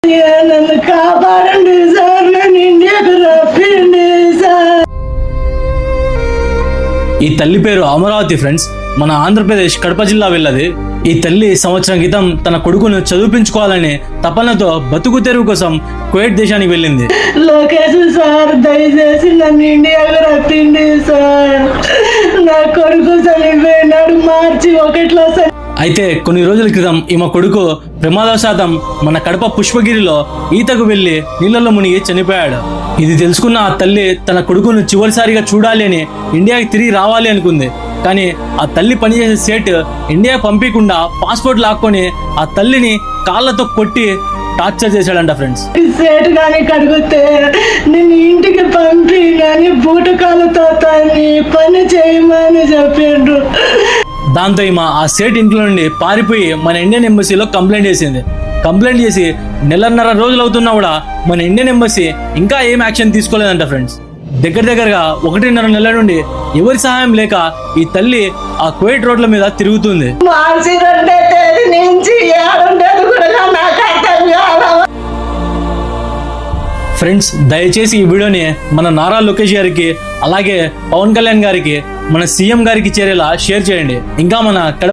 నన్ను కాపాడండి సార్, నన్ను ఇండియాకు రప్పిండి సార్. ఈ తల్లి పేరు అమరావతి ఫ్రెండ్స్. మన ఆంధ్రప్రదేశ్ కడప జిల్లా వెళ్ళది. ఈ తల్లి సంవత్సరం క్రితం తన కొడుకును చదివించుకోవాలనే తపనతో బతుకు తెరువు కోసం కువైట్ దేశానికి వెళ్ళింది. లోకేష్ సార్, దయచేసి నన్ను ఇండియాకు రప్పిండి సార్. నా కొడుకు చనిపోయినాడు మార్చి 1లో. అయితే కొన్ని రోజుల క్రితం ఈమె కొడుకు ప్రమాదవశాతం మన కడప పుష్పగిరిలో ఈతకు వెళ్లి నీళ్లలో మునిగి చనిపోయాడు. ఇది తెలుసుకున్న ఆ తల్లి తన కొడుకును చివరిసారిగా చూడాలి అని ఇండియాకి తిరిగి రావాలి అనుకుంది. కానీ ఆ తల్లి పనిచేసే సేట్ ఇండియా పంపించకుండా పాస్పోర్ట్ లాక్కొని ఆ తల్లిని కాళ్ళతో కొట్టి టార్చర్ చేశాడంట ఫ్రెండ్స్. సేటు కానీ కడిగితే నేను ఇంటికి పంపి కానీ బూటకాలతో పని చేయమని చెప్పిండ్రు. దాంతో ఈమె ఆ సేట్ ఇంట్లో నుండి పారిపోయి మన ఇండియన్ ఎంబసీలో కంప్లైంట్ చేసింది. కంప్లైంట్ చేసి 1.5 రోజులు అవుతున్నా కూడా మన ఇండియన్ ఎంబసీ ఇంకా ఏం యాక్షన్ తీసుకోలేదంట ఫ్రెండ్స్. దగ్గరగా 1.5 నెలల నుండి ఎవరి సహాయం లేక ఈ తల్లి ఆ కువైట్ రోడ్ల మీద తిరుగుతుంది. మార్చి 2వ తేదీ నుంచి 7వ తేదీ కూడా నాకు అర్థం కాదు. ఫ్రెండ్స్, దయచేసి ఈ వీడియోని మన నారా లోకేష్ గారికి, అలాగే పవన్ కళ్యాణ్ గారికి, మన సీఎం గారికి చేరేలా షేర్ చేయండి. ఇంకా మన